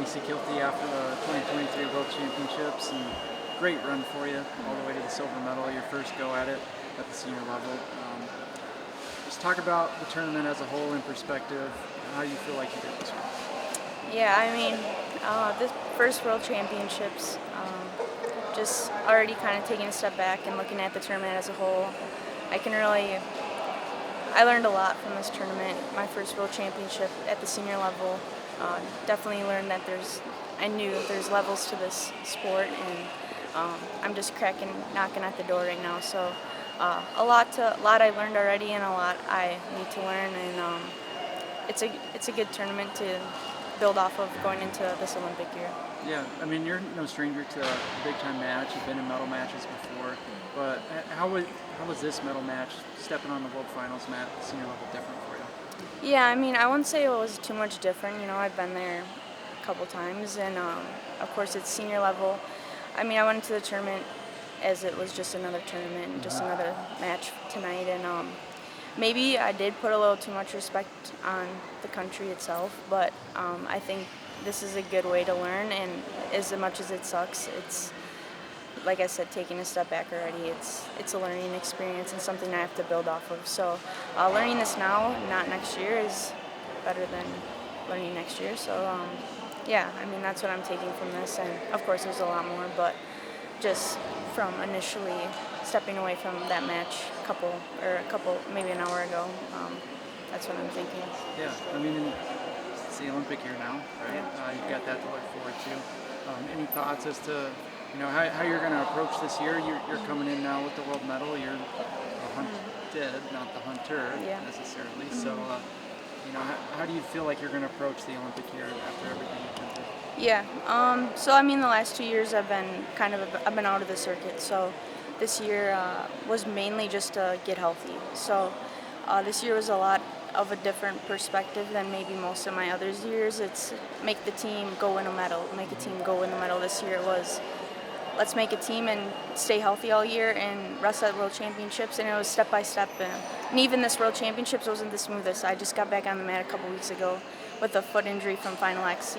Macey Kilty after the 2023 World Championships, and great run for you all the way to the silver medal, your first go at it at the senior level. Just talk about the tournament as a whole in perspective, how you feel like you did this one. Yeah, I mean, this first World Championships, just already kind of taking a step back and looking at the tournament as a whole, I learned a lot from this tournament. My first World Championship at the senior level, definitely learned that I knew there's levels to this sport, and I'm just knocking at the door right now. So a lot I learned already, and a lot I need to learn, and it's a good tournament to build off of going into this Olympic year. Yeah, I mean, you're no stranger to a big-time match. You've been in medal matches before, but how was this medal match, stepping on the World Finals mat at the senior level, different for you? Yeah, I mean, I wouldn't say it was too much different. You know, I've been there a couple times, and of course, it's senior level. I mean, I went into the tournament as it was just another tournament, just another match tonight, and maybe I did put a little too much respect on the country itself, but I think this is a good way to learn, and as much as it sucks, it's, like I said, taking a step back already. It's a learning experience and something I have to build off of. So learning this now, not next year, is better than learning next year. So yeah, I mean, that's what I'm taking from this, and of course there's a lot more, but just from initially stepping away from that match maybe an hour ago, that's what I'm thinking. Yeah, I mean, it's the Olympic year now, right? Yeah. You've got that to look forward to. Any thoughts as to how you're going to approach this year? You're coming in now with the world medal. You're the hunted, not the hunter necessarily. So, how do you feel like you're going to approach the Olympic year after everything you've been through? Yeah. So I mean, the last 2 years I've been out of the circuit. So this year was mainly just to get healthy. So this year was a lot of a different perspective than maybe most of my other years. It's make the team go win a medal. Make a team go win the medal. This year it was, let's make a team and stay healthy all year and wrestle at World Championships, and it was step by step. And even this World Championships wasn't the smoothest. I just got back on the mat a couple weeks ago with a foot injury from Final X.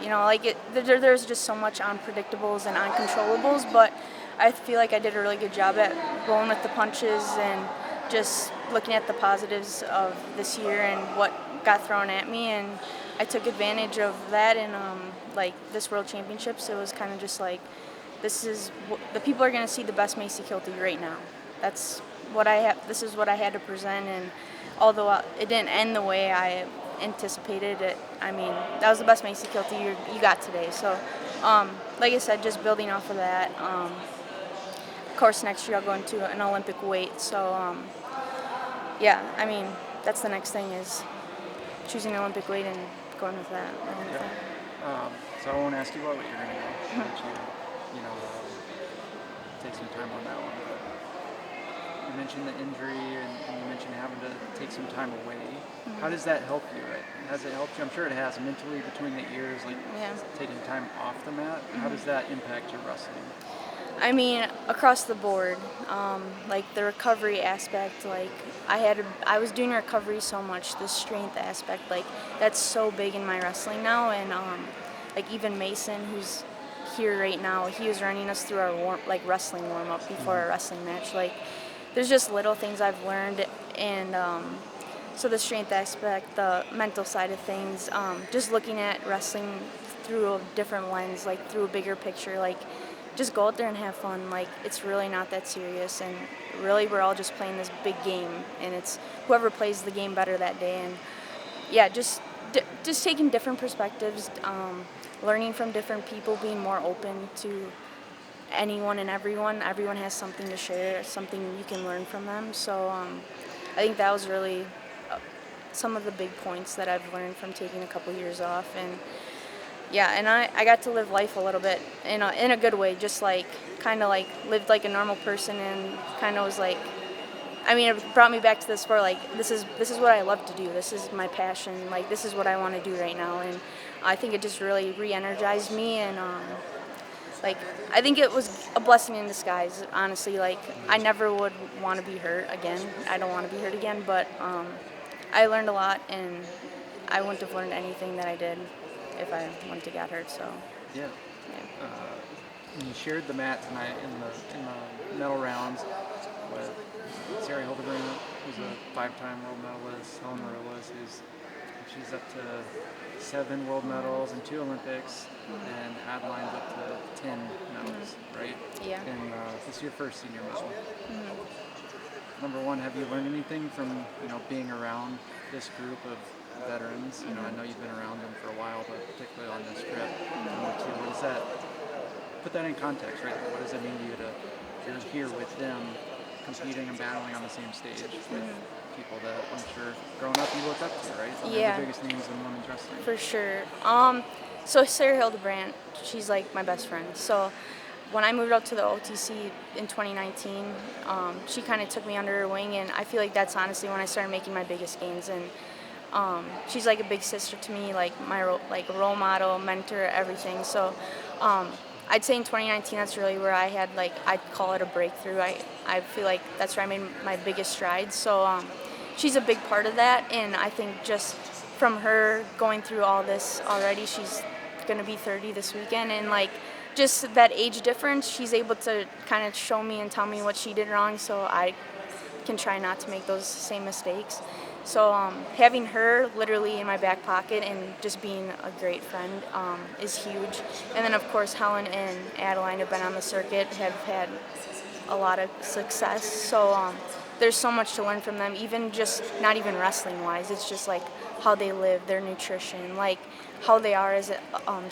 There's just so much unpredictables and uncontrollables, but I feel like I did a really good job at rolling with the punches and just looking at the positives of this year and what got thrown at me, and I took advantage of that. And this World Championships, it was kind of just like, the people are going to see the best Macey Kilty right now. That's what I have. This is what I had to present, and although it didn't end the way I anticipated it, I mean, that was the best Macey Kilty you got today. So, like I said, just building off of that. Of course, next year I'll go into an Olympic weight. So, yeah, I mean, that's the next thing, is choosing an Olympic weight and going with that. So I won't ask you what weight you're going to go. But take some time on that one. You mentioned the injury, and you mentioned having to take some time away. Mm-hmm. How does that help you? Right? Has it helped you? I'm sure it has, mentally between the ears, taking time off the mat. Mm-hmm. How does that impact your wrestling? I mean, across the board, the recovery aspect, I was doing recovery so much, the strength aspect, that's so big in my wrestling now, and even Mason, who's here right now, he was running us through our wrestling warm-up before our wrestling match. There's just little things I've learned, and so the strength aspect, the mental side of things, just looking at wrestling through a different lens, through a bigger picture, just go out there and have fun. It's really not that serious, and really we're all just playing this big game, and it's whoever plays the game better that day. And yeah, just taking different perspectives, learning from different people, being more open to anyone and everyone. Everyone has something to share, something you can learn from them. So I think that was really some of the big points that I've learned from taking a couple years off. And yeah, and I got to live life a little bit in a good way, just lived like a normal person, and kind of was it brought me back to the sport. This is what I love to do. This is my passion. This is what I want to do right now, and I think it just really re-energized me. And I think it was a blessing in disguise. Honestly, I never would want to be hurt again. I don't want to be hurt again, but I learned a lot, and I wouldn't have learned anything that I did if I wanted to get hurt. So Yeah. yeah. You shared the mat tonight in the medal rounds with Sarah Hildebrand, who's a 5-time world medalist, Helen Marillis, she's up to 7 world medals and 2 Olympics, and Adeline's up to 10 medals, right? Yeah. And this is your first senior medal. Number one, have you learned anything from being around this group of veterans? I know you've been around them for a while, but particularly on this trip. Number two, what does that put that in context, right? What does it mean to you to you're here with them, competing and battling on the same stage with people that I'm sure growing up you looked up to, right? Some of the biggest names in women's wrestling. For sure. So Sarah Hildebrand, she's like my best friend. So when I moved up to the OTC in 2019, she kind of took me under her wing, and I feel like that's honestly when I started making my biggest gains. And she's like a big sister to me, like my role model, mentor, everything. So I'd say in 2019, that's really where I had I'd call it a breakthrough. I feel like that's where I made my biggest strides. So she's a big part of that, and I think just from her going through all this already, she's gonna be 30 this weekend, and just that age difference, she's able to kind of show me and tell me what she did wrong, so I can try not to make those same mistakes. So having her literally in my back pocket and just being a great friend is huge. And then of course Helen and Adeline have been on the circuit, have had a lot of success. So there's so much to learn from them, even just not even wrestling wise. It's just how they live, their nutrition, how they are as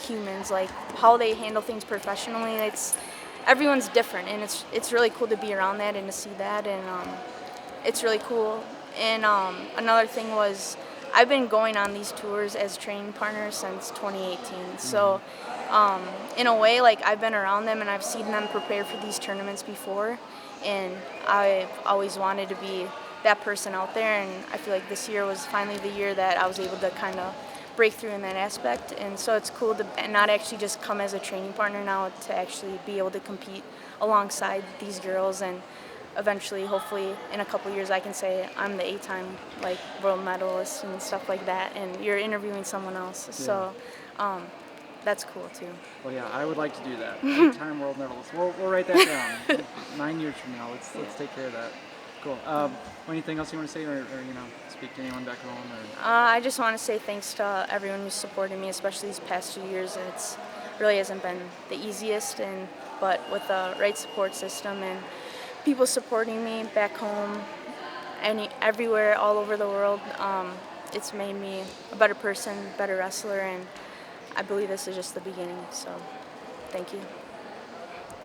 humans, how they handle things professionally. Everyone's different, and it's really cool to be around that and to see that, and it's really cool. And another thing was, I've been going on these tours as training partners since 2018. So in a way, I've been around them and I've seen them prepare for these tournaments before, and I've always wanted to be that person out there, and I feel like this year was finally the year that I was able to kind of break through in that aspect. And so it's cool to not actually just come as a training partner now, to actually be able to compete alongside these girls, and eventually, hopefully, in a couple years, I can say I'm the 8-time world medalist and stuff like that, and you're interviewing someone else. Yeah. So that's cool too. Well, yeah, I would like to do that. 8-time world medalist. We'll write that down. 9 years from now, let's take care of that. Cool. Anything else you want to say, or speak to anyone back home? I just want to say thanks to everyone who's supported me, especially these past 2 years. It's really hasn't been the easiest, but with the right support system and people supporting me back home, everywhere, all over the world, it's made me a better person, better wrestler, and I believe this is just the beginning. So, thank you.